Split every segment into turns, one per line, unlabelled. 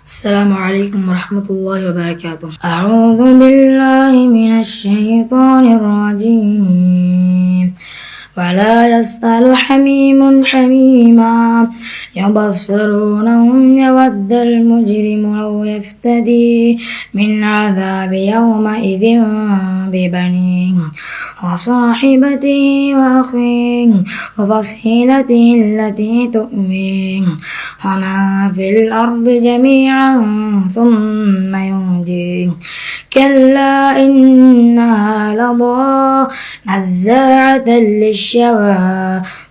السلام عليكم ورحمة الله وبركاته. أعوذ بالله من الشيطان الرجيم. ولا يسأل حميم حميما يبصرونهم يود المجرم لو يفتدي من عذاب يومئذ ببنيه وصاحبته وأخيه وفصيلته التي تؤويه ومن في الأرض جميعا ثم ينجيه كلا إنها لظى نزاعة للشوى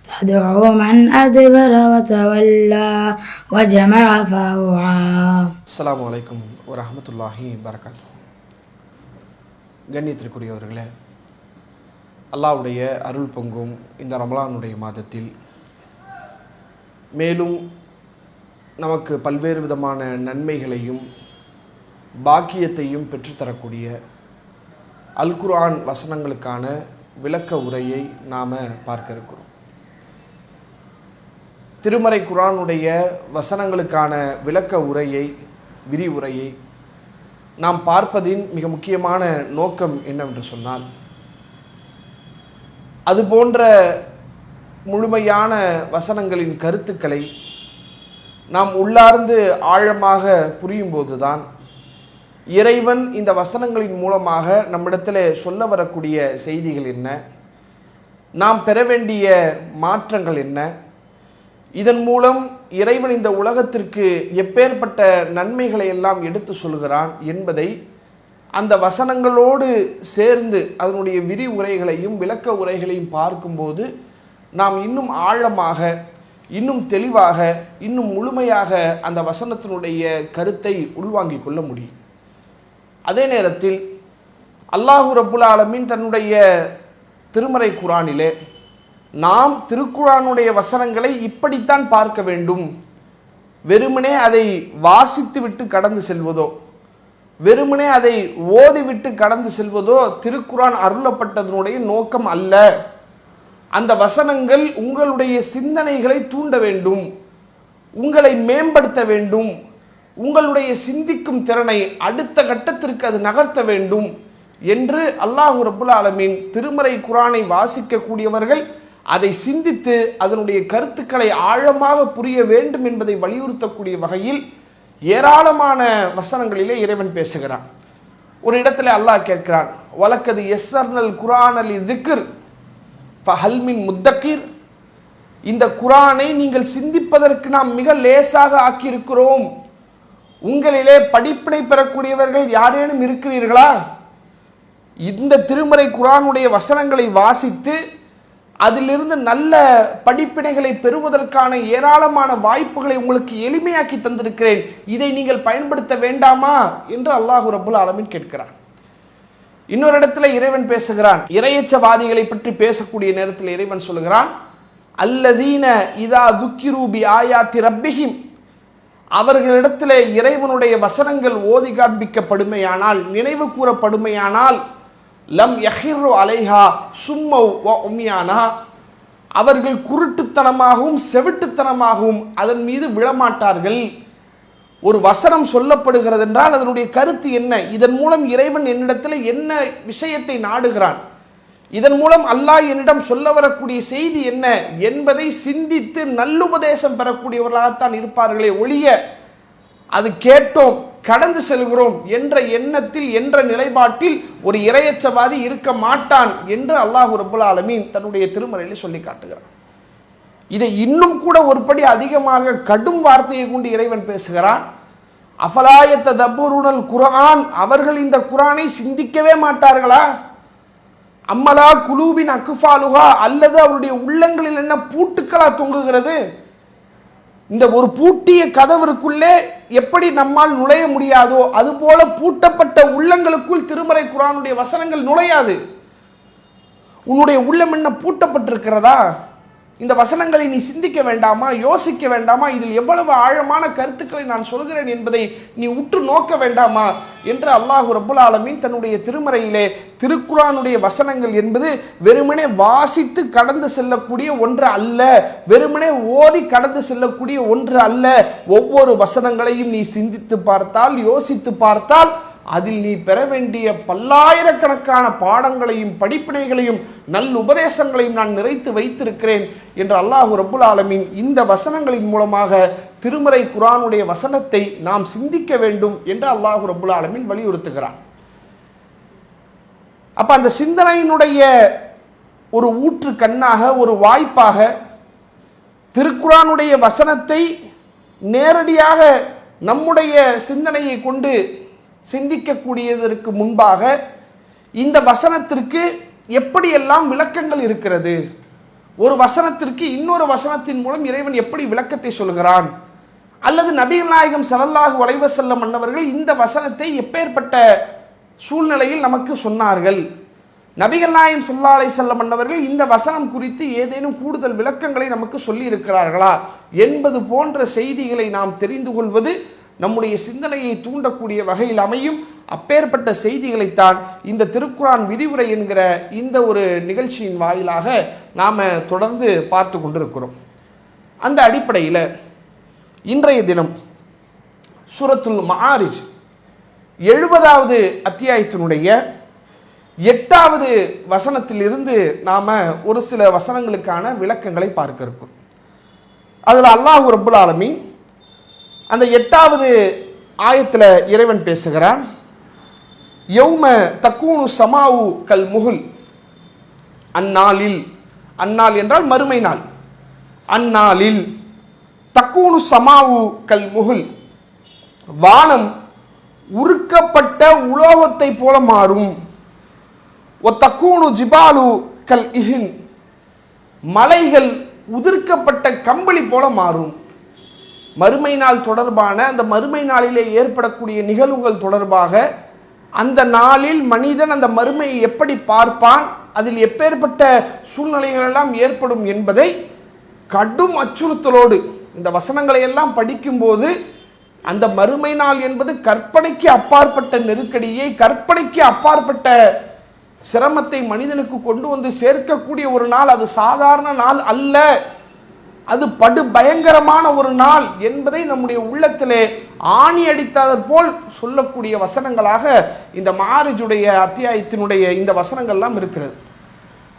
تدعو من أدبر وتولى وجمع فأوعى.
அஸ்ஸலாமு அலைக்கும் வரஹ்மத்துல்லாஹி வபரகாத்துஹு. கண்ணியத்திற்குரியவர்களே, அல்லாஹ்வுடைய அருள் பொங்கும் இந்த ரமலானுடைய மாதத்தில் மேலும் நமக்கு பல்வேறு விதமான நன்மைகளையும் பாக்கியத்தையும் பெற்றுத்தரக்கூடிய அல் குர்ஆன் வசனங்களுக்கான விளக்க உரையை நாம் பார்க்க இருக்கிறோம். திருமறை குர்ஆனுடைய வசனங்களுக்கான விளக்க உரையை, விரிவுரையை நாம் பார்ப்பதின் மிக முக்கியமான நோக்கம் என்னவென்று சொன்னால், அதுபோன்ற முழுமையான வசனங்களின் கருத்துக்களை நாம் உள்ளார்ந்து ஆழமாக புரியும்போதுதான் இறைவன் இந்த வசனங்களின் மூலமாக நம்மிடத்தில் சொல்ல வரக்கூடிய செய்திகள் என்ன, நாம் பெற வேண்டிய மாற்றங்கள் என்ன, இதன் மூலம் இறைவன் இந்த உலகத்திற்கு எப்பேற்பட்ட நன்மைகளை எல்லாம் எடுத்து சொல்கிறான் என்பதை அந்த வசனங்களோடு சேர்ந்து அதனுடைய விரிவுரைகளையும் விளக்க உரைகளையும் பார்க்கும்போது நாம் இன்னும் ஆழமாக, இன்னும் தெளிவாக, இன்னும் முழுமையாக அந்த வசனத்தினுடைய கருத்தை உள்வாங்கிக் கொள்ள முடியும். அதே நேரத்தில் அல்லாஹு ரப்புல் ஆலமீன் தன்னுடைய திருமறை குர்ஆனிலே நாம் திருக்குர்ஆனுடைய வசனங்களை இப்படித்தான் பார்க்க வேண்டும், வெறுமனே அதை வாசித்து விட்டு கடந்து செல்வதோ, வெறுமனே அதை ஓதிவிட்டு கடந்து செல்வதோ திருக்குர்ஆன் அருளப்பட்டதனுடைய நோக்கம் அல்ல. அந்த வசனங்கள் உங்களுடைய சிந்தனைகளை தூண்ட வேண்டும், உங்களை மேம்படுத்த வேண்டும், உங்களுடைய சிந்திக்கும் திறனை அடுத்த கட்டத்திற்கு அது நகர்த்த வேண்டும் என்று அல்லாஹு ரப்புல் ஆலமீன் திருமறை குர்ஆனை வாசிக்கக்கூடியவர்கள் அதை சிந்தித்து அதனுடைய கருத்துக்களை ஆழமாக புரிய வேண்டும் என்பதை வலியுறுத்தக்கூடிய வகையில் ஏராளமான வசனங்களிலே இறைவன் பேசுகிறான். ஒரு இடத்துல அல்லாஹ் கேட்கிறான், வலக்கது யஸ்ஸர்னல் குர்ஆன லிذிக்ர் ஃபஹல் மின் முத்தக்கிர். இந்த குர்ஆனை நீங்கள் சிந்திப்பதற்கு நாம் மிக லேசாக ஆக்கியிருக்கிறோம், உங்களிலே படிப்பினை பெறக்கூடியவர்கள் யாரேனும் இருக்கிறீர்களா? இந்த திருமறை குர்ஆனுடைய வசனங்களை வாசித்து அதிலிருந்து நல்ல படிப்பினைகளை பெறுவதற்கான ஏராளமான வாய்ப்புகளை உங்களுக்கு எளிமையாக்கி தந்திருக்கிறேன், இதை நீங்கள் பயன்படுத்த வேண்டாமா என்று அல்லாஹு ரப்புல் ஆலமீன் கேட்கிறான். இன்னொரு இடத்துல இறைவன் பேசுகிறான், இறையச்சவாதிகளை பற்றி பேசக்கூடிய நேரத்தில் இறைவன் சொல்லுகிறான், அல்லதீன இதா துக்கிரு பி ஆயாத்தி ரப்பிஹிம், அவர்களிடத்தில் இறைவனுடைய வசனங்கள் ஓதி காண்பிக்கப்படுமையானால், நினைவு கூறப்படுமையானால், லம் யஹிரு அலைஹா சும்மவ் வ உம்யானா, அவர்கள் குருட்டுத்தனமாகவும் செவிட்டுத்தனமாகவும் அதன் மீது விழமாட்டார்கள். ஒரு வசனம் சொல்லப்படுகிறது என்றால் அதனுடைய கருத்து என்ன, இதன் மூலம் இறைவன் என்னிடத்தில் என்ன விஷயத்தை நாடுகிறான், இதன் மூலம் அல்லாஹ் என்னிடம் சொல்ல வரக்கூடிய செய்தி என்ன என்பதை சிந்தித்து நல்லுபதேசம் பெறக்கூடியவர்களாகத்தான் இருப்பார்களே ஒழிய அது கேட்டோம் கடந்து செல்கிறோம் என்ற எண்ணத்தில், என்ற நிலைப்பாட்டில் ஒரு இறையச்சவாதி இருக்க மாட்டான் என்று அல்லாஹு ரப்புல் ஆலமீன் தன்னுடைய திருமறையில் சொல்லி காட்டுகிறான். இதை இன்னும் கூட ஒருபடி அதிகமாக கடும் வார்த்தையை கொண்டு இறைவன் பேசுகிறான், அஃபலாயத்த தப்புருனல் குர்ஆன், அவர்கள் இந்த குர்ஆனை சிந்திக்கவே மாட்டார்களா? அம்மலா குலூபின் அக்குஃபாலுஹா, அல்லது அவருடைய உள்ளங்களில் என்ன பூட்டுக்களா தொங்குகிறது? இந்த ஒரு பூட்டிய கதவிற்குள்ளே எப்படி நம்மால் நுழைய முடியாதோ அதுபோல பூட்டப்பட்ட உள்ளங்களுக்குள் திருமறை குர்ஆனுடைய வசனங்கள் நுழையாது. உன்னுடைய உள்ளம் என்ன பூட்டப்பட்டிருக்கிறதா? இந்த வசனங்களை நீ சிந்திக்க வேண்டாமா, யோசிக்க வேண்டாமா, இதில் எவ்வளவு ஆழமான கருத்துக்களை நான் சொல்கிறேன் என்பதை நீ உற்று நோக்க வேண்டாமா என்று அல்லாஹ் ரப்புல் ஆலமீன் தன்னுடைய திருமறையிலே திருக்குர்ஆனுடைய வசனங்கள் என்பது வெறுமனே வாசித்து கடந்து செல்லக்கூடிய ஒன்று அல்ல, வெறுமனே ஓதி கடந்து செல்லக்கூடிய ஒன்று அல்ல. ஒவ்வொரு வசனங்களையும் நீ சிந்தித்து பார்த்தால், யோசித்து பார்த்தால் அதில் நீ பெற வேண்டிய பல்லாயிரக்கணக்கான பாடங்களையும் படிப்பினைகளையும் நல் உபதேசங்களையும் நான் நிறைத்து வைத்திருக்கிறேன் என்று அல்லாஹ் ரப்புல் ஆலமீன் இந்த வசனங்களின் மூலமாக திருமறை குர்ஆனுடைய வசனத்தை நாம் சிந்திக்க வேண்டும் என்று அல்லாஹ் ரப்புல் ஆலமீன் வலியுறுத்துகிறான். அப்ப அந்த சிந்தனையினுடைய ஒரு ஊற்று கண்ணாக, ஒரு வாய்ப்பாக திருக்குர்ஆனுடைய வசனத்தை நேரடியாக நம்முடைய சிந்தனையை கொண்டு சிந்திக்கக்கூடியதற்கு முன்பாக இந்த வசனத்திற்கு எப்படியெல்லாம் விளக்கங்கள் இருக்கிறது, ஒரு வசனத்திற்கு இன்னொரு வசனத்தின் மூலம் இறைவன் எப்படி விளக்கத்தை சொல்கிறான், அல்லது நபிகள் நாயகம் ஸல்லல்லாஹு அலைஹி வஸல்லம் அன்னவர்கள் இந்த வசனத்தை எப்பேற்பட்ட சூழ்நிலையில் நமக்கு சொன்னார்கள், நபிகள் நாயகம் ஸல்லல்லாஹு அலைஹி வஸல்லம் அன்னவர்கள் இந்த வசனம் குறித்து ஏதேனும் கூடுதல் விளக்கங்களை நமக்கு சொல்லி இருக்கிறார்களா என்பது போன்ற செய்திகளை நாம் தெரிந்து கொள்வது நம்முடைய சிந்தனையை தூண்டக்கூடிய வகையில் அமையும். அப்பேற்பட்ட செய்திகளைத்தான் இந்த திருக்குர்ஆன் விரிவுரை என்கிற இந்த ஒரு நிகழ்ச்சியின் வாயிலாக நாம் தொடர்ந்து பார்த்து கொண்டிருக்கிறோம். அந்த அடிப்படையில் இன்றைய தினம் சூரத்துல் மஆரிஜ் 70வது அத்தியாயத்தினுடைய 8வது வசனத்திலிருந்து நாம் ஒரு சில வசனங்களுக்கான விளக்கங்களை பார்க்க இருக்கிறோம். அதில் அல்லாஹ் ரப்புல் ஆலமீன் அந்த 8வது ஆயத்தில் இறைவன் பேசுகிறான். யௌம தக்கூனு சமாவு கல் முகுல், அந்நாளில், அந்நாள் என்றால் மறுமை நாள், அந்நாளில் தக்கூனு சமாவு கல் முகுல், வானம் உருக்கப்பட்ட உலோகத்தை போல மாறும். ஒ தக்கூனு ஜிபாலு கல் இஹின், மலைகள் உதிர்க்கப்பட்ட கம்பளி போல மாறும். மறுமை நாள் தொடர்பான, அந்த மறுமை நாளிலே ஏற்படக்கூடிய நிகழ்வுகள் தொடர்பாக, அந்த நாளில் மனிதன் அந்த மறுமையை எப்படி பார்ப்பான், அதில் எப்பேற்பட்ட சூழ்நிலைகள் எல்லாம் ஏற்படும் என்பதை கடும் அச்சுறுத்தலோடு இந்த வசனங்களை எல்லாம் படிக்கும்போது அந்த மறுமை நாள் என்பது கற்பனைக்கு அப்பாற்பட்ட நெருக்கடியை, கற்பனைக்கு அப்பாற்பட்ட சிரமத்தை மனிதனுக்கு கொண்டு வந்து சேர்க்கக்கூடிய ஒரு நாள். அது சாதாரண நாள் அல்ல, அது படு பயங்கரமான ஒரு நாள் என்பதை நம்முடைய உள்ளத்திலே ஆணி அடித்தது போல் சொல்லக்கூடிய வசனங்களாக இந்த மஆரிஜுடைய அத்தியாயத்தினுடைய இந்த வசனங்கள்லாம் இருக்கிறது.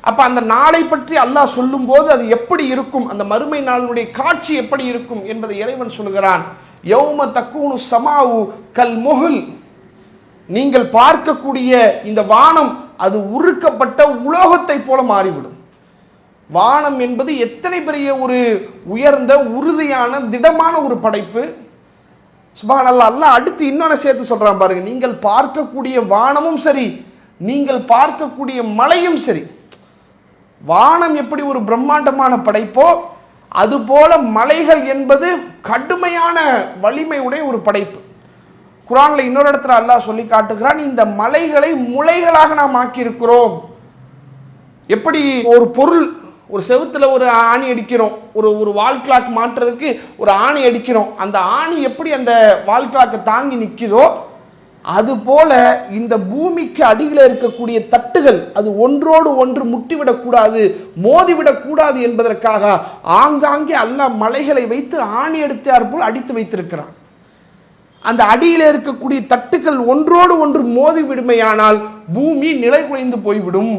அப்ப அந்த நாளை பற்றி அல்லாஹ் சொல்லும்போது அது எப்படி இருக்கும், அந்த மறுமை நாளுடைய காட்சி எப்படி இருக்கும் என்பதை இறைவன் சொல்கிறான். யௌம தக்கூனு சமாவு கல் முகுல், நீங்கள் பார்க்கக்கூடிய இந்த வானம் அது உருக்கப்பட்ட உலோகத்தை போல மாறிவிடும். வானம் என்பது எத்தனை பெரிய ஒரு உயர்ந்த உறுதியான திடமான ஒரு படைப்பு. சுப்ஹானல்லாஹ். அல்லாஹ் அடுத்து இன்னொன்னு சேர்த்து சொல்றான் பாருங்க, நீங்கள் பார்க்கக்கூடிய வானமும் சரி, நீங்கள் பார்க்கக்கூடிய மலையும் சரி. வானம் எப்படி ஒரு பிரம்மாண்டமான படைப்போ அதுபோல மலைகள் என்பது கடுமையான வலிமை உடைய ஒரு படைப்பு. குர்ஆன்ல இன்னொரு இடத்துல அல்லாஹ் சொல்லி காட்டுகிறான், இந்த மலைகளை முளைகளாக நாம் ஆக்கியிருக்கிறோம். எப்படி ஒரு பொருள், ஒரு செவுத்துல ஒரு ஆணி அடிக்கிறோம், ஒரு வால் கிளாக் மாற்றுறதுக்கு ஒரு ஆணி அடிக்கிறோம், அந்த ஆணி எப்படி அந்த வால் கிளாக்கை தாங்கி நிற்குதோ அது போல இந்த பூமிக்கு அடியில் இருக்கக்கூடிய தட்டுகள் அது ஒன்றோடு ஒன்று முட்டிவிடக்கூடாது, மோதிவிடக்கூடாது என்பதற்காக ஆங்காங்கே அல்லாஹ் மலைகளை வைத்து ஆணி எடுத்தார் போல் அடித்து வைத்திருக்கிறான். அந்த அடியில் இருக்கக்கூடிய தட்டுகள் ஒன்றோடு ஒன்று மோதி விடுமையானால் பூமி நிலை குலைந்து போய்விடும்.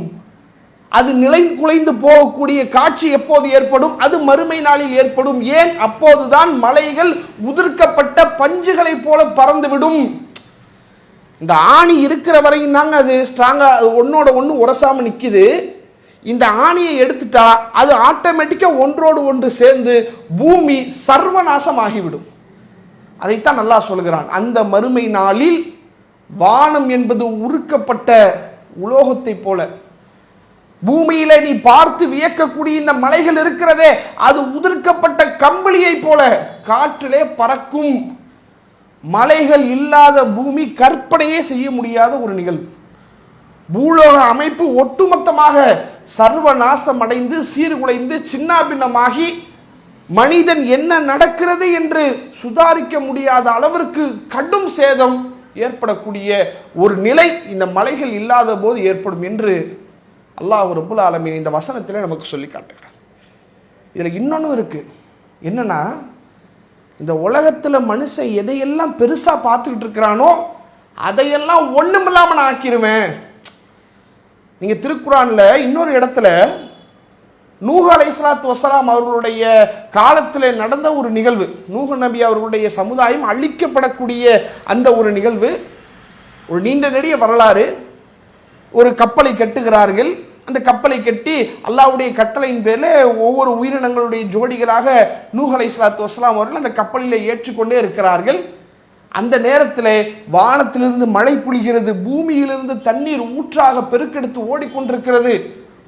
அது நிலை குலைந்து போகக்கூடிய காட்சி எப்போது ஏற்படும்? அது மறுமை நாளில் ஏற்படும். ஏன்? அப்போதுதான் மலைகள் உதிர்க்கப்பட்ட பஞ்சுகளை போல பறந்துவிடும். இந்த ஆணி இருக்கிற வரையும் தாங்க அது ஸ்ட்ராங்கா ஒன்னோட ஒன்று உரசாம நிற்குது. இந்த ஆணியை எடுத்துட்டா அது ஆட்டோமேட்டிக்கா ஒன்றோடு ஒன்று சேர்ந்து பூமி சர்வநாசமாகிவிடும். அதைத்தான் அல்லாஹ் சொல்கிறான், அந்த மறுமை நாளில் வானம் என்பது உருக்கப்பட்ட உலோகத்தை போல, பூமியில நீ பார்த்து வியக்கக்கூடிய இந்த மலைகள் இருக்கிறதே அது உதிர்க்கப்பட்ட கம்பளியை போல காற்றிலே பறக்கும். மலைகள் இல்லாத பூமி கற்பனையே செய்ய முடியாத ஒரு நிகழ்வு. பூலோக அமைப்பு ஒட்டுமொத்தமாக சர்வநாசம் அடைந்து சீர்குலைந்து சின்னாபின்னமாகி மனிதன் என்ன நடக்கிறது என்று சுதாரிக்க முடியாத அளவிற்கு கடும் சேதம் ஏற்படக்கூடிய ஒரு நிலை இந்த மலைகள் இல்லாத போது ஏற்படும் என்று அல்லாஹ் ரப்புல் ஆலமீன் இந்த வசனத்தில் நமக்கு சொல்லி காட்டுகிறார். இதில் இன்னொன்று இருக்கு. என்னன்னா, இந்த உலகத்தில் மனுஷன் எதையெல்லாம் பெருசா பார்த்துக்கிட்டு இருக்கிறானோ அதையெல்லாம் ஒண்ணுமில்லாம நான் ஆக்கிருவேன். நீங்க திருக்குரான்ல இன்னொரு இடத்துல நூஹ் அலைஹிஸ்ஸலாத்து வஸ்ஸலாம் அவர்களுடைய காலத்தில் நடந்த ஒரு நிகழ்வு, நூஹ் நபி அவர்களுடைய சமுதாயம் அழிக்கப்படக்கூடிய அந்த ஒரு நிகழ்வு, ஒரு நீண்ட நெடிய வரலாறு. ஒரு கப்பலை கட்டுகிறார்கள். அந்த கப்பலை கட்டி அல்லாஹ்வுடைய கட்டளையின் பேரில் ஒவ்வொரு உயிரினங்களுடைய ஜோடிகளாக நூஹ் அலைஹிஸ்ஸலாத்து வஸ்ஸலாம் அவர்கள் அந்த கப்பலில் ஏற்றிக்கொண்டே இருக்கிறார்கள். அந்த நேரத்தில் வானத்திலிருந்து மழை பொழிகிறது, பூமியிலிருந்து தண்ணீர் ஊற்றாக பெருக்கெடுத்து ஓடிக்கொண்டிருக்கிறது.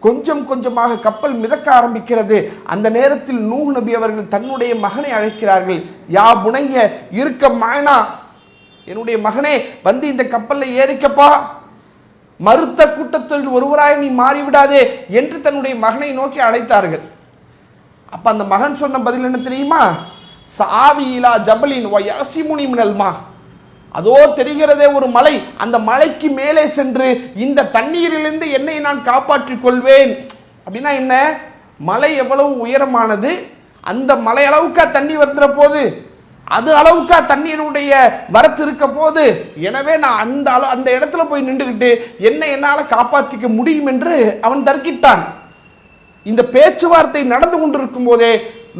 கொஞ்சம் கொஞ்சமாக கப்பல் மிதக்க ஆரம்பிக்கிறது. அந்த நேரத்தில் நூஹ் நபி அவர்கள் தன்னுடைய மகனை அழைக்கிறார்கள். யா புனைய இருக்க மாயனா, என்னுடைய மகனே வந்து இந்த கப்பலில் ஏறிக்கப்பா, மறுத்த கூட்டத்தில் ஒருவராய் நீ மாறிவிடாதே என்று தன்னுடைய மகனை நோக்கி அழைத்தார்கள். அப்ப அந்த மகன் சொன்ன பதில் என்ன தெரியுமா? சாவியிலா ஜபலின் வயசிமுனி மினல்மா, அதோ தெரிகிறதே ஒரு மலை, அந்த மலைக்கு மேலே சென்று இந்த தண்ணீரிலிருந்து என்னை நான் காப்பாற்றிக் கொள்வேன். அப்படின்னா என்ன? மலை எவ்வளவு உயரமானது, அந்த மலை அளவுக்கா தண்ணி வந்துற போது, அது அளவுக்கா தண்ணீருடைய வரத்து இருக்க போது, எனவே நான் அந்த இடத்துல போய் நின்றுகிட்டு என்னை என்னால காப்பாற்றிக்க முடியும் என்று அவன் தர்க்கித்தான். இந்த பேச்சுவார்த்தை நடந்து கொண்டிருக்கும் போதே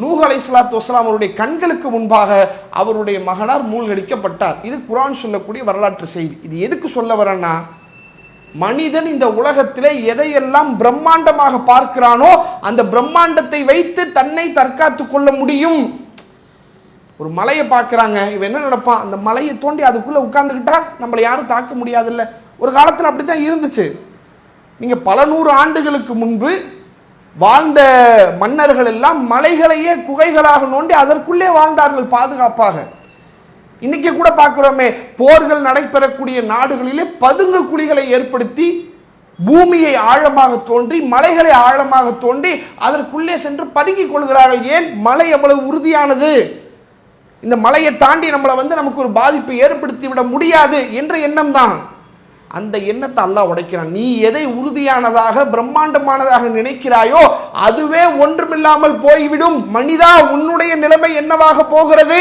நூஹ் அலைஹிஸ்ஸலாத்து வஸ்ஸலாம் அவருடைய கண்களுக்கு முன்பாக அவருடைய மகனார் மூழ்கடிக்கப்பட்டார். இது குர்ஆன் சொல்லக்கூடிய வரலாற்று செய்தி. இது எதுக்கு சொல்ல வரேன்னா, மனிதன் இந்த உலகத்திலே எதையெல்லாம் பிரம்மாண்டமாக பார்க்கிறானோ அந்த பிரம்மாண்டத்தை வைத்து தன்னை தற்காத்து கொள்ள முடியும். ஒரு மலையை பார்க்கிறாங்க, இவன் என்ன நினைப்பான்? அந்த மலையை தோண்டி அதுக்குள்ள உட்கார்ந்துக்கிட்டா நம்மளை யாரும் தாக்க முடியாதுல்ல. ஒரு காலத்தில் அப்படித்தான் இருந்துச்சு. நீங்க பல நூறு ஆண்டுகளுக்கு முன்பு வாழ்ந்த மன்னர்கள் எல்லாம் மலைகளையே குகைகளாக நோண்டி அதற்குள்ளே வாழ்ந்தார்கள் பாதுகாப்பாக. இன்னைக்கு கூட பார்க்கிறோமே, போர்கள் நடைபெறக்கூடிய நாடுகளிலே பதுங்கு குழிகளை ஏற்படுத்தி பூமியை ஆழமாக தோண்டி மலைகளை ஆழமாக தோண்டி அதற்குள்ளே சென்று பதுங்கிக் கொள்கிறார்கள். ஏன்? மலை எவ்வளவு உறுதியானது, இந்த மலையை தாண்டி நம்மளை நமக்கு ஒரு பாதிப்பை ஏற்படுத்தி விட முடியாது என்ற எண்ணம் தான். அந்த எண்ணத்தை அல்லாஹ் உடைக்கிறான். நீ எதை உறுதியானதாக பிரம்மாண்டமானதாக நினைக்கிறாயோ அதுவே ஒன்றுமில்லாமல் போய்விடும். மனிதா, உன்னுடைய நிலைமை என்னவாக போகிறது?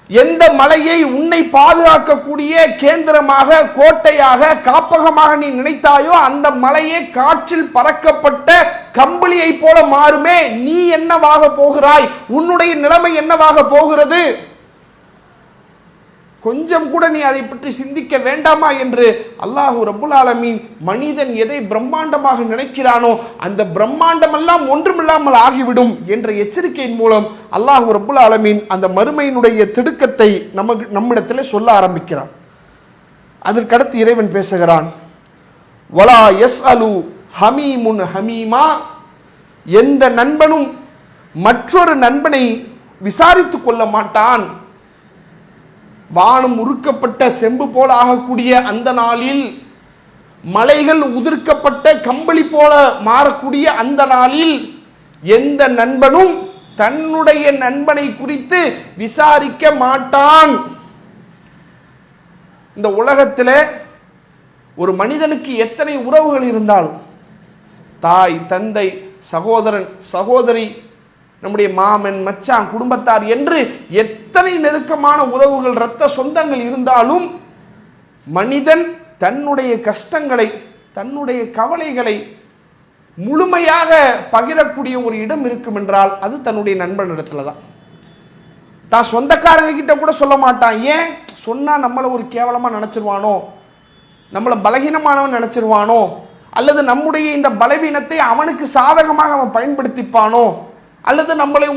எந்த மலையை உன்னை பாதுகாக்கக்கூடிய கேந்திரமாக, கோட்டையாக, காப்பகமாக நீ நினைத்தாயோ அந்த மலையே காற்றில் பறக்கப்பட்ட கம்பளியை போல மாறுமே. நீ என்னவாக போகிறாய்? உன்னுடைய நிலைமை என்னவாக போகிறது? கொஞ்சம் கூட நீ அதை பற்றி சிந்திக்க வேண்டாமா என்று அல்லாஹ் ரப்புல் ஆலமீன் மனிதன் எதை பிரம்மாண்டமாக நினைக்கிறானோ அந்த பிரம்மாண்டமெல்லாம் ஒன்றுமில்லாமல் ஆகிவிடும் என்ற எச்சரிக்கையின் மூலம் அல்லாஹ் ரப்புல் ஆலமீன் அந்த மறுமையினுடைய திடுக்கத்தை நம்மிடத்தில் சொல்ல ஆரம்பிக்கிறான். அதற்கடுத்து இறைவன் பேசுகிறான், வலா யஸ்அலு ஹமீமுன் ஹமீமா, எந்த நண்பனும் மற்றொரு நண்பனை விசாரித்துக் கொள்ள மாட்டான். வானம் உருக்கப்பட்ட செம்பு போல ஆகக்கூடிய அந்த நாளில், மலைகள் உதிர்க்கப்பட்ட கம்பளி போல மாறக்கூடிய அந்த நாளில் எந்த நண்பனும் தன்னுடைய நண்பனை குறித்து விசாரிக்க மாட்டான். இந்த உலகத்தில் ஒரு மனிதனுக்கு எத்தனை உறவுகள் இருந்தாலும், தாய், தந்தை, சகோதரன், சகோதரி, நம்முடைய மாமன், மச்சான், குடும்பத்தார் என்று எத்தனை நெருக்கமான உறவுகள், இரத்த சொந்தங்கள் இருந்தாலும் மனிதன் தன்னுடைய கஷ்டங்களை, தன்னுடைய கவலைகளை முழுமையாக பகிரக்கூடிய ஒரு இடம் இருக்கும் என்றால் அது தன்னுடைய நண்பனிடத்துல தான். தான் சொந்தக்காரங்க கிட்ட கூட சொல்ல மாட்டான். ஏன் சொன்னா நம்மளை ஒரு கேவலமா நினைச்சிருவானோ, நம்மளை பலகீனமானவன் நினைச்சிருவானோ, அல்லது நம்முடைய இந்த பலவீனத்தை அவனுக்கு சாதகமாக அவன் பயன்படுத்திப்பானோ, அல்லது நம்மளை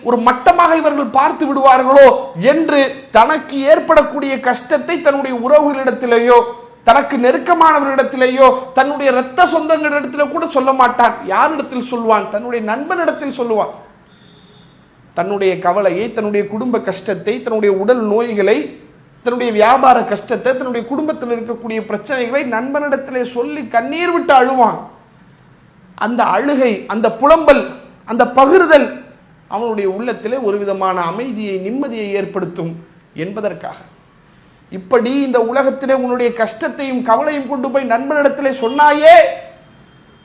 ஒரு மட்டமாக இவர்கள் பார்த்து விடுவார்களோ என்று தனக்கு ஏற்படக்கூடிய கஷ்டத்தை தன்னுடைய உறவுகளிடத்திலேயோ, தனக்கு நெருக்கமானவர்களிடத்திலேயோ, தன்னுடைய இரத்த சொந்தங்களிடத்திலே கூட சொல்ல மாட்டான். யாரிடத்தில் சொல்வான்? தன்னுடைய நண்பனிடத்தில் சொல்லுவான். தன்னுடைய கவலையை, தன்னுடைய குடும்ப கஷ்டத்தை, தன்னுடைய உடல் நோய்களை, தன்னுடைய வியாபார கஷ்டத்தை, தன்னுடைய குடும்பத்தில் இருக்கக்கூடிய பிரச்சனைகளை நண்பனிடத்திலே சொல்லி கண்ணீர் விட்டு அழுவான். அந்த அழுகை, அந்த புலம்பல், அந்த பகிர்தல் அவனுடைய உள்ளத்திலே ஒரு விதமான அமைதியை, நிம்மதியை ஏற்படுத்தும் என்பதற்காக. இப்படி இந்த உலகத்திலே உன்னுடைய கஷ்டத்தையும் கவலையும் கொண்டு போய் நண்பனிடத்திலே சொன்னாயே,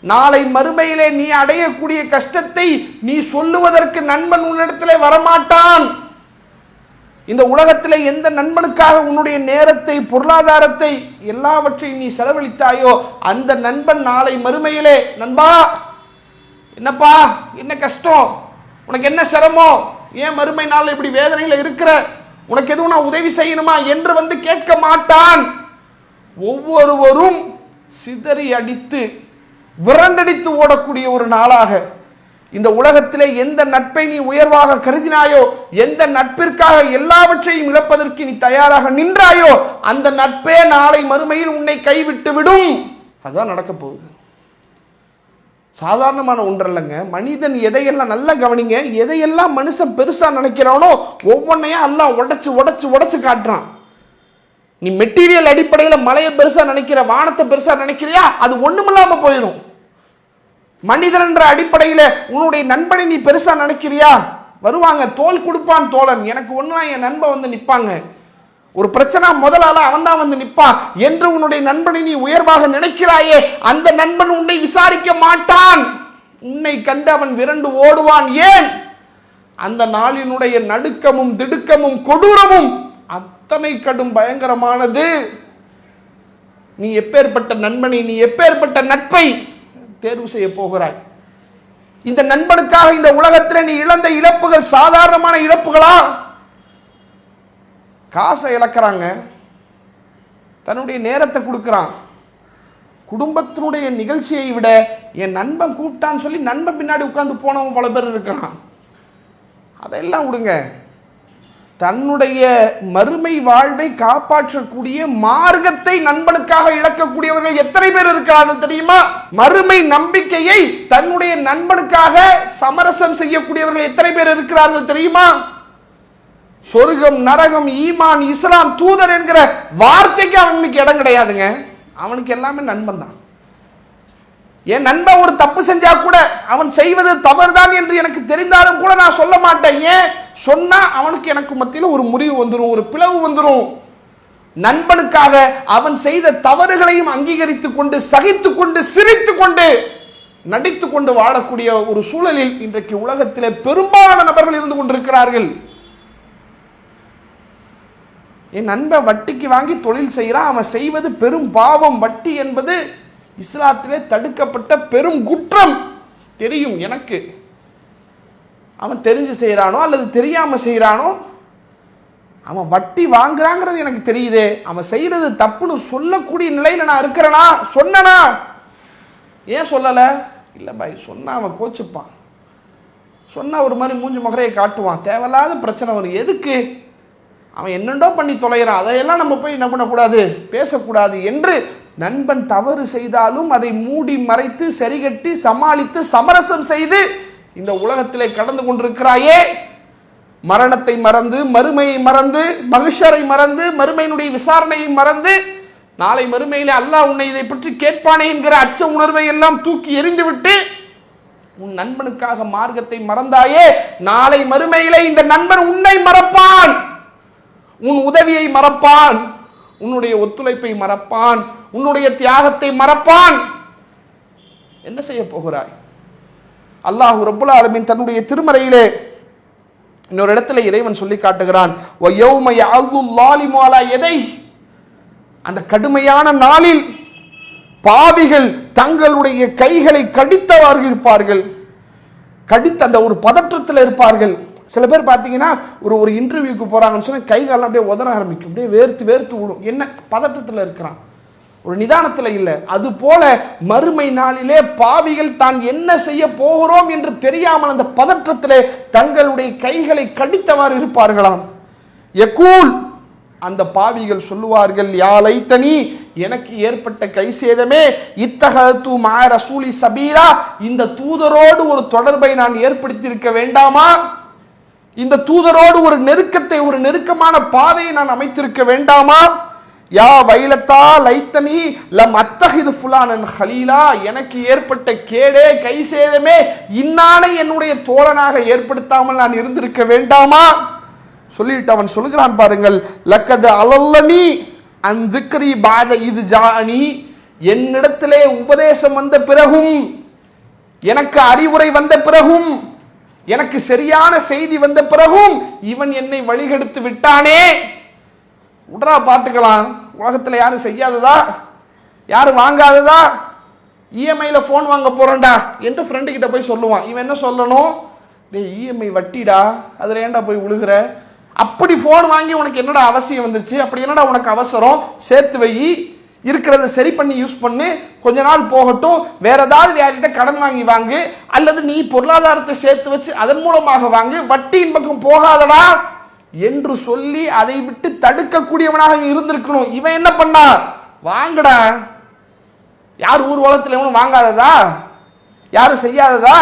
நாளை மறுமையிலே நீ அடையக்கூடிய கஷ்டத்தை நீ சொல்லுவதற்கு நண்பன் உன்னிடத்திலே வரமாட்டான். இந்த உலகத்திலே எந்த நண்பனுக்காக உன்னுடைய நேரத்தை, பொருளாதாரத்தை, எல்லாவற்றையும் நீ செலவழித்தாயோ அந்த நண்பன் நாளை மறுமையிலே, நண்பா என்னப்பா, என்ன கஷ்டம், உனக்கு என்ன சிரமம், ஏன் மறுமை நாள் இப்படி வேதனையில இருக்கிற, உனக்கு எதுவும் நான் உதவி செய்யணுமா என்று வந்து கேட்க மாட்டான். ஒவ்வொருவரும் சிதறி அடித்து விரண்டடித்து ஓடக்கூடிய ஒரு நாளாக இந்த உலகத்திலே எந்த நட்பை நீ உயர்வாக கருதினாயோ, எந்த நட்பிற்காக எல்லாவற்றையும் இழப்பதற்கு நீ தயாராக நின்றாயோ அந்த நட்பே நாளை மறுமையில் உன்னை கைவிட்டு விடும். அதுதான் நடக்க போகுது. சாதாரணமான ஒன்றல்லங்க. மனிதன் எதையெல்லாம் நல்லா கவனிங்க, எதையெல்லாம் மனுஷன் பெருசா நினைக்கிறானோ ஒவ்வொன்னையா அல்லாஹ் உடைச்சு உடைச்சு உடைச்சு காட்டுறான். நீ மெட்டீரியல் அடிப்படையில் மலையை பெருசா நினைக்கிற, வானத்தை பெருசா நினைக்கிறியா, அது ஒண்ணுமில்லாம போயிடும். மனிதன் என்ற அடிப்படையில உன்னுடைய நண்பனை நீ பெருசா நினைக்கிறியா, வருவாங்க, தோல் கொடுப்பான் தோழன், எனக்கு ஒண்ணா என் நண்பன் வந்து நிப்பாங்க, ஒரு பிரச்சனை முதலால அவன் தான் வந்து நிப்பான் என்று உன்னுடைய நண்பனை நீ உயர்வாக நினைக்கிறாயே, அந்த நண்பன் உன்னை விசாரிக்க மாட்டான். உன்னை கண்டு அவன் விரண்டு ஓடுவான். ஏன்? அந்த நாளினுடைய நடுக்கமும் திடுக்கமும் கொடூரமும் அத்தனை கடும் பயங்கரமானது. நீ எப்பேற்பட்ட நண்பனை, நீ எப்பேற்பட்ட நட்பை தேர்வு செய்ய போகிறாய்? இந்த நண்பனுக்காக இந்த உலகத்தில் நீ இழந்த இழப்புகள் சாதாரணமான இழப்புகளா? காசை இழக்கிறாங்க, தன்னுடைய நேரத்தை கொடுக்கிறான். குடும்பத்தினுடைய நிகழ்ச்சியை விட என் நண்பன் கூப்பிட்டான்னு சொல்லி நண்பன் பின்னாடி உட்கார்ந்து போனவன் பல பேர் இருக்கிறான். அதெல்லாம் விடுங்க. தன்னுடைய மறுமை வாழ்வை காப்பாற்றக்கூடிய மார்க்கத்தை நண்பனுக்காக இழக்கக்கூடியவர்கள் எத்தனை பேர் இருக்கிறார்கள் தெரியுமா? மறுமை நம்பிக்கையை தன்னுடைய நண்பனுக்காக சமரசம் செய்யக்கூடியவர்கள் எத்தனை பேர் இருக்கிறார்கள் தெரியுமா? சொர்க்கம், நரகம், ஈமான், இஸ்லாம், தூதர் என்கிற வார்த்தைக்கு அவனுக்கு இடம் கிடையாதுங்க. அவனுக்கு எல்லாமே நண்பன் தான். என் நண்பன் ஒரு தப்பு செஞ்சா கூட, அவன் செய்வது தவறுதான் என்று எனக்கு தெரிந்தாலும் கூட நான் சொல்ல மாட்டேன். ஏன் சொன்னா அவனுக்கு எனக்கு மத்தியில் ஒரு முறிவு வந்துடும், ஒரு பிளவு வந்துடும். நண்பனுக்காக அவன் செய்த தவறுகளையும் அங்கீகரித்துக் கொண்டு, சகித்துக் கொண்டு, சிரித்துக் கொண்டு, நடித்து கொண்டு வாழக்கூடிய ஒரு சூழலில் இன்றைக்கு உலகத்திலே பெரும்பாலான நபர்கள் இருந்து கொண்டிருக்கிறார்கள். என் நண்பன் வட்டிக்கு வாங்கி தொழில் செய்கிறான், அவன் செய்வது பெரும் பாவம். வட்டி என்பது இஸ்லாத்திலே தடுக்கப்பட்ட பெரும் குற்றம். தெரியும் எனக்கு. அவன் தெரிஞ்சு செய்கிறானோ அல்லது தெரியாம செய்கிறானோ, அவன் வட்டி வாங்குறாங்கிறது எனக்கு தெரியுதே, அவன் செய்யறது தப்புன்னு சொல்லக்கூடிய நிலையில நான் இருக்கிறேனா? சொன்னனா? ஏன் சொல்லல? இல்ல பாய், சொன்னா அவன் கோச்சுப்பான், சொன்னா ஒரு மாதிரி மூஞ்சி முகரையை காட்டுவான், தேவையில்லாத பிரச்சனை வரும். எதுக்கு? அவன் என்னண்டோ பண்ணி தொலைகிறான், அதையெல்லாம் நம்ம போய் என்ன பண்ணக்கூடாது, பேசக்கூடாது என்று நண்பன் தவறு செய்தாலும் அதை மூடி மறைத்து சரிகட்டி சமாளித்து சமரசம் செய்து இந்த உலகத்திலே கடந்து கொண்டிருக்கிறாயே. மரணத்தை மறந்து, மறுமையை மறந்து, மகிஷரை மறந்து, மறுமையினுடைய விசாரணையை மறந்து, நாளை மறுமையிலே அல்லாஹ் உன்னை இதை பற்றி கேட்பானே என்கிற அச்ச உணர்வை எல்லாம் தூக்கி எறிந்துவிட்டு உன் நண்பனுக்காக மார்க்கத்தை மறந்தாயே, நாளை மறுமையிலே இந்த நண்பன் உன்னை மறப்பான், உன் உதவியை மறப்பான், உன்னுடைய ஒத்துழைப்பை மறப்பான், உன்னுடைய தியாகத்தை மறப்பான். என்ன செய்ய போகிறாய்? அல்லாஹ் ரப்புல் ஆலமீன் தன்னுடைய திருமறையிலே இன்னொரு இடத்துல இறைவன் சொல்லி காட்டுகிறான், அந்த கடுமையான நாளில் பாவிகள் தங்களுடைய கைகளை கடித்தவாறு இருப்பார்கள். கடித்த அந்த ஒரு பதற்றத்தில் இருப்பார்கள். சில பேர் பார்த்தீங்கன்னா ஒரு இன்டர்வியூக்கு போறாங்கன்னு சொன்னா கை காலம் அப்படியே உதற ஆரம்பிக்கும், அப்படியே வேர்த்து வேர்த்து விடும். என்ன? பதற்றத்தில் இருக்கிறான், ஒரு நிதானத்தில் இல்லை. அது போல மறுமை நாளிலே பாவிகள் தான் என்ன செய்ய போகிறோம் என்று தெரியாமல் அந்த பதற்றத்திலே தங்களுடைய கைகளை கடித்தவாறு இருப்பார்களாம். யகூல், அந்த பாவிகள் சொல்லுவார்கள், யா லைத்தனி, எனக்கு ஏற்பட்ட கை சேதமே, இத்தகது மா ரசூலி சபீரா, இந்த தூதரோடு ஒரு தொடர்பை நான் ஏற்படுத்தி இருக்க வேண்டாமா? இந்த தூதரோடு ஒரு நெருக்கத்தை, ஒரு நெருக்கமான பாதையை நான் அமைத்திருக்க வேண்டாமா? யா வைலத்தா லைத்தனி லம் அத்தஹிது ஃபுலானன் ஹலீலா, எனக்கு ஏற்பட்ட கேடே கை சேதமே இன்னானை என்னுடைய தோழனாக ஏற்படுத்தாமல் நான் இருந்திருக்க வேண்டாமா சொல்லிட்டு அவன் சொல்லுகிறான் பாருங்கள், லக்கது அலல்லனி அன் திக்ரி பாத இது ஜானி, என்னிடத்திலே உபதேசம் வந்த பிறகும், எனக்கு அறிவுரை வந்த பிறகும், எனக்கு சரியான செய்தி வந்த பிறகும் இவன் என்னை வழிகெடுத்து விட்டானே. உடனே பார்த்துக்கலாம், உலகத்தில் யாரும் செய்யாததா, யாரும் வாங்காததா, இஎம்ஐல போன் வாங்க போறேன்டா என்று ஃப்ரெண்டு கிட்ட போய் சொல்லுவான். இவன் என்ன சொல்லணும், டேய் இஎம்ஐ வட்டிடா, அதுல ஏன்டா போய் விழுகிற, அப்படி போன் வாங்கி உனக்கு என்னடா அவசியம் வந்துச்சு, அப்படி என்னடா உனக்கு அவசரம், சேர்த்து வை, இருக்கிறத சரி பண்ணி யூஸ் பண்ணு, கொஞ்ச நாள் போகட்டும், வேற ஏதாவது யார்கிட்ட கடன் வாங்கு, அல்லது நீ பொருளாதாரத்தை சேர்த்து வச்சு அதன் மூலமாக வாங்கு, வட்டியின் பக்கம் போகாதடா என்று சொல்லி அதை விட்டு தடுக்கக்கூடியவனாக இருந்திருக்கணும். இவன் என்ன பண்ணா, வாங்கடா, யார் ஊர் உலகத்தில் எவனும் வாங்காததா, யாரும் செய்யாததா,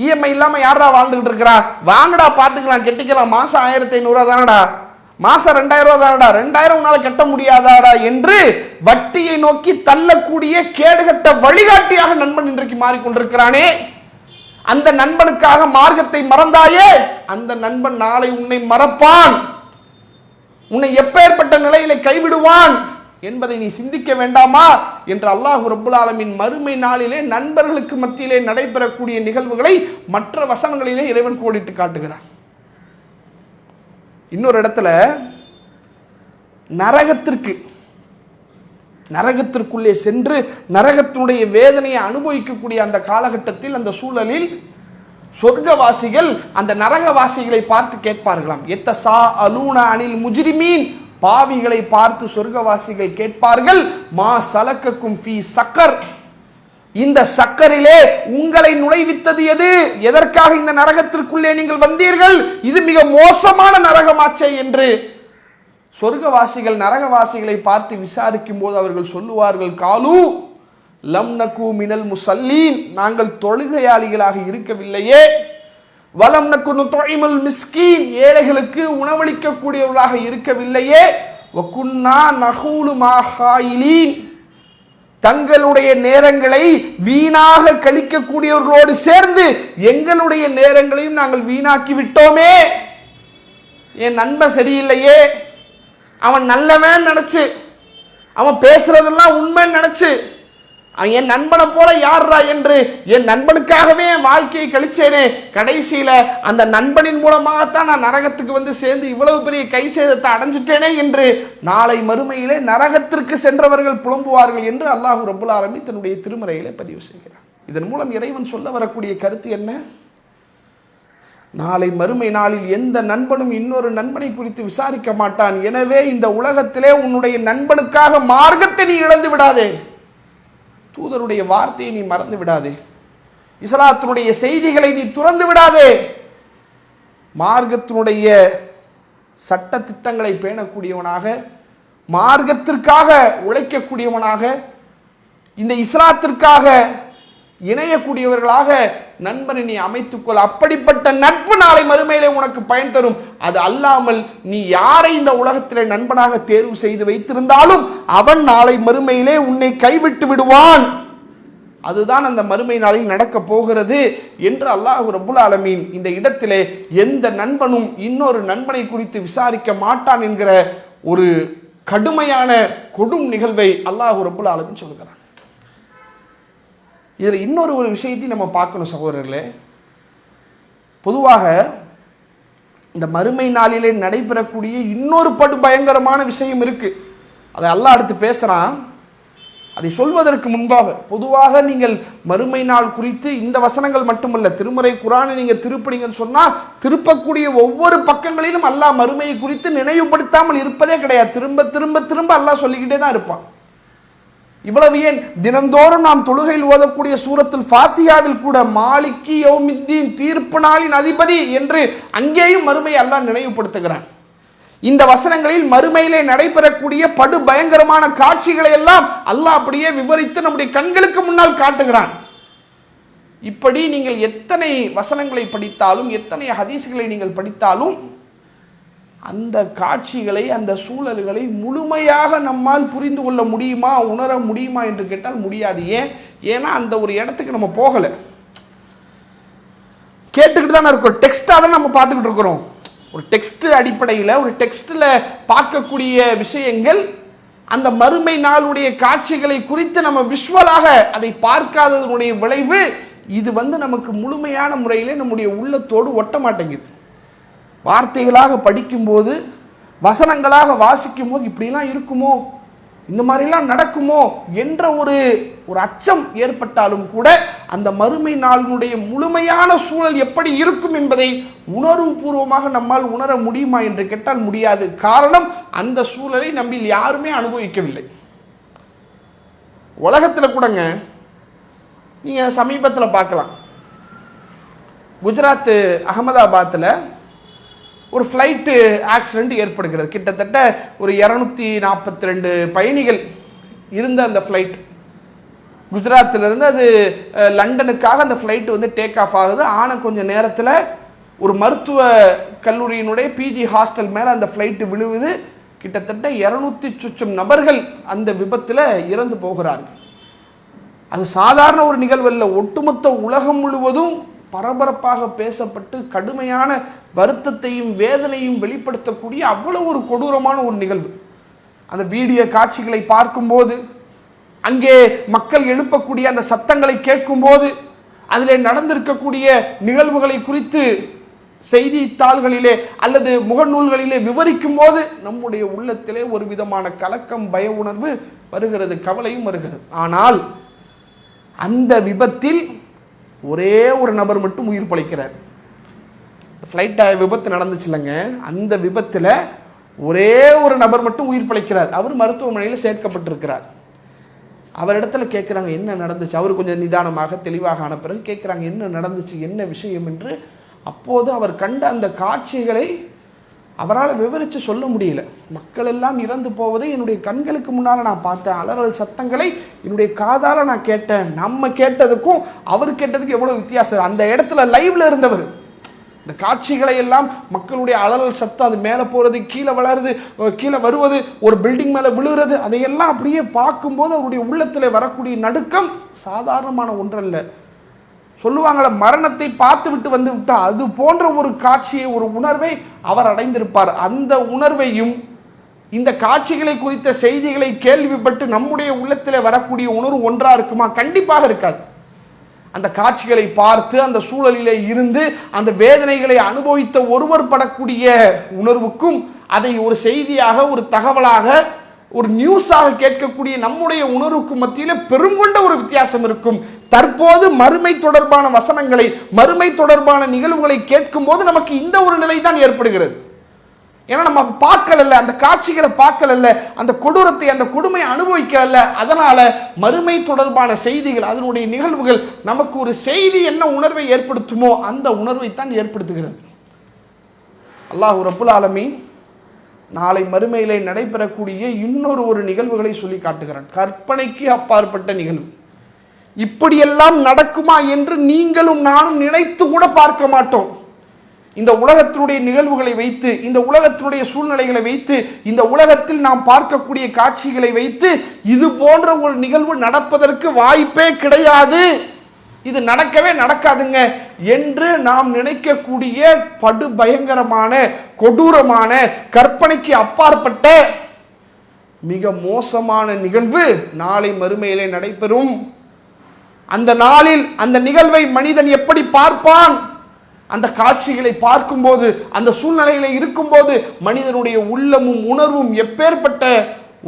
இஎம்ஐ இல்லாம யாரா வாழ்ந்துகிட்டு இருக்கிறா, வாங்கடா பார்த்துக்கலாம், கெட்டிக்கலாம், மாசம் 1500 தானடா, மாசம் 2000 தானடா, 2000 உன்னால கட்ட முடியாதாடா என்று வட்டியை நோக்கி தள்ளக்கூடிய கேடுகட்ட வழிகாட்டியாக நண்பன் இன்றைக்கு மாறிக்கொண்டிருக்கிறானே. அந்த நண்பனுக்காக மார்க்கத்தை மறந்தாயே, அந்த நண்பன் நாளை உன்னை மறப்பான், உன்னை எப்பேற்பட்ட நிலையில கைவிடுவான் என்பதை நீ சிந்திக்க வேண்டாமா என்று அல்லாஹ் ரப்புல் ஆலமீன் மறுமை நாளிலே நண்பர்களுக்கு மத்தியிலே நடைபெறக்கூடிய நிகழ்வுகளை மற்ற வசனங்களிலே இறைவன் கோடிட்டு காட்டுகிறான். இன்னொரு இடத்துல நரகத்திற்குள்ளே சென்று நரகத்தினுடைய வேதனையை அனுபவிக்கக்கூடிய அந்த காலகட்டத்தில், அந்த சூழலில் சொர்க்கவாசிகள் அந்த நரகவாசிகளை பார்த்து கேட்பார்களாம். எத்தசா அலூன அனில் முஜ்ரிமீன், பாவிகளை பார்த்து சொர்க்கவாசிகள் கேட்பார்கள், மா சலக்கக்கும் ஃபீ சக்கர், இந்த சக்கரிலே உங்களை நுழைவித்தது எது, எதற்காக இந்த நரகத்திற்குள்ளே நீங்கள் வந்தீர்கள், இது மிக மோசமான நரகமாச்சே என்று சொர்க்கவாசிகள் நரகவாசிகளை பார்த்து விசாரிக்கும் போது அவர்கள் சொல்லுவார்கள், காலு லம் நகு மினல் முசல்லீன், நாங்கள் தொழுகையாளிகளாக இருக்கவில்லையே, வலம் நகு நுத்இமுல் மிஸ்கீன், ஏழைகளுக்கு உணவளிக்க கூடியவர்களாக இருக்கவில்லையே, வகுன்னா நஹூலு மா ஹாயிலீன், தங்களுடைய நேரங்களை வீணாக கழிக்கக்கூடியவர்களோடு சேர்ந்து எங்களுடைய நேரங்களையும் நாங்கள் வீணாக்கி விட்டோமே, என் நண்பன் சரியில்லையே, அவன் நல்லவன் நினைச்சு, அவன் பேசுறதெல்லாம் உண்மைன்னு நினைச்சு, என் நண்பனை போல யாரா என்று என் நண்பனுக்காகவே என் வாழ்க்கையை கழிச்சேனே, கடைசியில அந்த நண்பனின் மூலமாகத்தான் நான் நரகத்துக்கு வந்து சேர்ந்து இவ்வளவு பெரிய கை சேதத்தை அடைஞ்சிட்டேனே என்று நாளை மறுமையிலே நரகத்திற்கு சென்றவர்கள் புலம்புவார்கள் என்று அல்லாஹ் ரப்புல் ஆலமீன் தன்னுடைய திருமறையிலே பதிவு செய்கிறார். இதன் மூலம் இறைவன் சொல்ல வரக்கூடிய கருத்து என்ன, நாளை மறுமை நாளில் எந்த நண்பனும் இன்னொரு நண்பனை குறித்து விசாரிக்க மாட்டான். எனவே இந்த உலகத்திலே உன்னுடைய நண்பனுக்காக மார்க்கத்தை நீ இழந்து விடாதே, தூதருடைய வார்த்தையை நீ மறந்து விடாதே, இஸ்லாத்தினுடைய செய்திகளை நீ துறந்து விடாதே, மார்க்கத்தினுடைய சட்ட திட்டங்களை பேணக்கூடியவனாக, மார்க்கத்திற்காக உழைக்கக்கூடியவனாக, இந்த இஸ்லாத்திற்காக இணையக்கூடியவர்களாக நண்பனை நீ அமைத்துக்கொள். அப்படிப்பட்ட நட்பு நாளை மறுமையிலே உனக்கு பயன் தரும். அது அல்லாமல் நீ யாரை இந்த உலகத்திலே நண்பனாக தேர்வு செய்து வைத்திருந்தாலும் அவன் நாளை மறுமையிலே உன்னை கைவிட்டு விடுவான். அதுதான் அந்த மறுமை நாளில் நடக்க போகிறது என்று அல்லாஹ் ரப்புல் ஆலமீன் இந்த இடத்திலே எந்த நண்பனும் இன்னொரு நண்பனை குறித்து விசாரிக்க மாட்டான் என்கிற ஒரு கடுமையான கொடும் நிகழ்வை அல்லாஹ் ரப்புல் ஆலமீன் சொல்கிறான். இதில் இன்னொரு விஷயத்தையும் நம்ம பார்க்கணும் சகோதரர்களே. பொதுவாக இந்த மறுமை நாளிலே நடைபெறக்கூடிய இன்னொரு பயங்கரமான விஷயம் இருக்கு. அதை அல்லாஹ் அடுத்து பேசுறான். அதை சொல்வதற்கு முன்பாக பொதுவாக நீங்கள் மறுமை நாள் குறித்து இந்த வசனங்கள் மட்டுமல்ல, திருமறை குர்ஆனை நீங்க திருப்பினீங்கன்னு சொன்னா திருப்பக்கூடிய ஒவ்வொரு பக்கங்களிலும் அல்லாஹ் மறுமையை குறித்து நினைவுபடுத்தாமல் இருப்பதே கிடையாது. திரும்ப திரும்ப திரும்ப அல்லாஹ் சொல்லிக்கிட்டே தான் இருப்பான். இவ்வளவு ஏன், தினந்தோறும் நாம் தொழுகையில் ஓதக்கூடிய சூரத்துல் ஃபாத்திஹாவில் கூட மாலிக்கி யௌமித்தீன், தீர்ப்பு நாளின் அதிபதி என்று அங்கேயும் மறுமையை அல்லாஹ் நினைவுபடுத்துகிறான். இந்த வசனங்களில் மறுமையிலே நடைபெறக்கூடிய படு பயங்கரமான காட்சிகளை எல்லாம் அல்லாஹ் அப்படியே விவரித்து நம்முடைய கண்களுக்கு முன்னால் காட்டுகிறான். இப்படி நீங்கள் எத்தனை வசனங்களை படித்தாலும், எத்தனை ஹதீஸ்களை நீங்கள் படித்தாலும் அந்த காட்சிகளை, அந்த சூழல்களை முழுமையாக நம்மால் புரிந்து கொள்ள முடியுமா, உணர முடியுமா என்று கேட்டால் முடியாது. ஏன்னா அந்த ஒரு இடத்துக்கு நம்ம போகலை, கேட்டுக்கிட்டு தானே இருக்கோம், டெக்ஸ்டாக தான் நம்ம பார்த்துக்கிட்டு இருக்கிறோம். ஒரு டெக்ஸ்ட் அடிப்படையில், ஒரு டெக்ஸ்டில் பார்க்கக்கூடிய விஷயங்கள், அந்த மறுமை நாளுடைய காட்சிகளை குறித்து நம்ம விஷுவலாக அதை பார்க்காததனுடைய விளைவு இது நமக்கு முழுமையான முறையில் நம்முடைய உள்ளத்தோடு ஒட்ட மாட்டேங்குது. வார்த்தைகளாக படிக்கும்போது, வசனங்களாக வாசிக்கும் போது இப்படிலாம் இருக்குமோ, இந்த மாதிரிலாம் நடக்குமோ என்ற ஒரு அச்சம் ஏற்பட்டாலும் கூட அந்த மறுமை நாளினுடைய முழுமையான சூழல் எப்படி இருக்கும் என்பதை உணர்வுபூர்வமாக நம்மால் உணர முடியுமா என்று கேட்டால் முடியாது. காரணம், அந்த சூழலை நம்மில் யாருமே அனுபவிக்கவில்லை. உலகத்தில் கூடங்க நீங்க சமீபத்தில் பார்க்கலாம், குஜராத் அகமதாபாத்தில் ஒரு ஃப்ளைட்டு ஆக்சிடென்ட் ஏற்படுகிறது. கிட்டத்தட்ட ஒரு 242 பயணிகள் இருந்த அந்த ஃப்ளைட், குஜராத்திலிருந்து அது லண்டனுக்காக அந்த ஃப்ளைட்டு டேக் ஆஃப் ஆகுது. ஆனால் கொஞ்சம் நேரத்தில் ஒரு மருத்துவ கல்லூரியினுடைய பிஜி ஹாஸ்டல் மேலே அந்த ஃப்ளைட்டு விழுவுது. கிட்டத்தட்ட 200 சொச்சம் நபர்கள் அந்த விபத்தில் இறந்து போகிறார்கள். அது சாதாரண ஒரு நிகழ்வு அல்ல, ஒட்டுமொத்த உலகம் முழுவதும் பரபரப்பாக பேசப்பட்டு கடுமையான வருத்தத்தையும் வேதனையும் வெளிப்படுத்தக்கூடிய அவ்வளவு ஒரு கொடூரமான ஒரு நிகழ்வு. அந்த வீடியோ காட்சிகளை பார்க்கும்போது, அங்கே மக்கள் எழுப்பக்கூடிய அந்த சத்தங்களை கேட்கும்போது, அதில் நடந்திருக்கக்கூடிய நிகழ்வுகளை குறித்து செய்தித்தாள்களிலே அல்லது முகநூல்களிலே விவரிக்கும் போது நம்முடைய உள்ளத்திலே ஒரு விதமான கலக்கம், பய உணர்வு வருகிறது, கவலையும் வருகிறது. ஆனால் அந்த விபத்தில் ஒரே ஒரு நபர் மட்டும் உயிர் பிழைக்கிறார். ஃப்ளைட் விபத்து நடந்துச்சு இல்லைங்க, அந்த விபத்தில் ஒரே ஒரு நபர் மட்டும் உயிர் பிழைக்கிறார். அவர் மருத்துவமனையில் சேர்க்கப்பட்டிருக்கிறார். அவரிடத்துல கேட்குறாங்க என்ன நடந்துச்சு. அவர் கொஞ்சம் நிதானமாக தெளிவாக ஆன பிறகு கேட்குறாங்க என்ன நடந்துச்சு, என்ன விஷயம் என்று. அப்போது அவர் கண்ட அந்த காட்சிகளை அவரால் விவரித்து சொல்ல முடியல. மக்கள் எல்லாம் இறந்து போவதை என்னுடைய கண்களுக்கு முன்னால் நான் பார்த்தேன், அலறல் சத்தங்களை என்னுடைய காதால் நான் கேட்டேன். நம்ம கேட்டதுக்கும் அவர் கேட்டதுக்கும் எவ்வளோ வித்தியாசம். அந்த இடத்துல லைவ்ல இருந்தவர் இந்த காட்சிகளை எல்லாம், மக்களுடைய அலறல் சத்தம், அது மேலே போகிறது, கீழே வளருது, கீழே வருவது, ஒரு பில்டிங் மேலே விழுகிறது, அதையெல்லாம் அப்படியே பார்க்கும்போது அவருடைய உள்ளத்தில் வரக்கூடிய நடுக்கம் சாதாரணமான ஒன்றல்ல. சொல்லுவாங்கள, மரணத்தை பார்த்து விட்டு வந்து விட்டா அது போன்ற ஒரு காட்சியை, ஒரு உணர்வை அவர் அடைந்திருப்பார். அந்த உணர்வையும் இந்த காட்சிகளை குறித்த செய்திகளை கேள்விப்பட்டு நம்முடைய உள்ளத்தில் வரக்கூடிய உணர்வு ஒன்றா இருக்குமா? கண்டிப்பாக இருக்காது. அந்த காட்சிகளை பார்த்து அந்த சூழலிலே இருந்து அந்த வேதனைகளை அனுபவித்த ஒருவர் படக்கூடிய உணர்வுக்கும் அதை ஒரு செய்தியாக, ஒரு தகவலாக, ஒரு நியூஸாக கேட்கக்கூடிய நம்முடைய உணர்வுக்கு மத்தியில் பெருங்கொண்ட ஒரு வித்தியாசம் இருக்கும். தற்போது மறுமை தொடர்பான வசனங்களை, மறுமை தொடர்பான நிகழ்வுகளை கேட்கும் போது நமக்கு இந்த ஒரு நிலை தான் ஏற்படுகிறது. ஏன்னா நம்ம பார்க்கல, அந்த காட்சிகளை பார்க்கல, அந்த கொடூரத்தை, அந்த கொடுமையை அனுபவிக்கல. அதனால மறுமை தொடர்பான செய்திகள், அதனுடைய நிகழ்வுகள் நமக்கு ஒரு செய்தி என்ன உணர்வை ஏற்படுத்துமோ அந்த உணர்வை தான் ஏற்படுத்துகிறது. அல்லாஹ் ரப்புல் ஆலமீன் நாளை மறுமையிலே நடைபெறக்கூடிய இன்னொரு நிகழ்வுகளை சொல்லி காட்டுகிறான். கற்பனைக்கு அப்பாற்பட்ட நிகழ்வு. இப்படியெல்லாம் நடக்குமா என்று நீங்களும் நானும் நினைத்து கூட பார்க்க மாட்டோம். இந்த உலகத்தினுடைய நிகழ்வுகளை வைத்து, இந்த உலகத்தினுடைய சூழ்நிலைகளை வைத்து, இந்த உலகத்தில் நாம் பார்க்கக்கூடிய காட்சிகளை வைத்து இது போன்ற ஒரு நிகழ்வு நடப்பதற்கு வாய்ப்பே கிடையாது, இது நடக்கவே நடக்காதுங்க என்று நாம் நினைக்கக்கூடிய படு பயங்கரமான, கொடூரமான, கற்பனைக்கு அப்பாற்பட்ட மிக மோசமான நிகழ்வு நாளை மறுமையிலே நடைபெறும். அந்த நாளில் அந்த நிகழ்வை மனிதன் எப்படி பார்ப்பான்? அந்த காட்சிகளை பார்க்கும்போது, அந்த சூழ்நிலைகளை இருக்கும்போது மனிதனுடைய உள்ளமும் உணர்வும் எப்பேற்பட்ட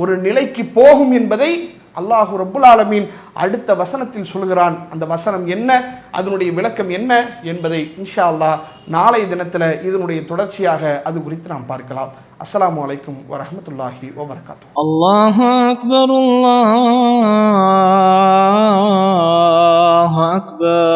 ஒரு நிலைக்கு போகும் என்பதை அல்லாஹ் ரப்புல் ஆலமீன் அடுத்த வசனத்தில் சொல்கிறான். அந்த வசனம் என்ன, அதனுடைய விளக்கம் என்ன என்பதை இன்ஷா அல்லாஹ் நாளை தினத்தில் இதனுடைய தொடர்ச்சியாக அது குறித்து நாம் பார்க்கலாம். அஸ்ஸலாமு அலைக்கும் வரஹ்மத்துல்லாஹி வபரகாத்துஹு.
அல்லாஹு அக்பர், அல்லாஹு அக்பர்.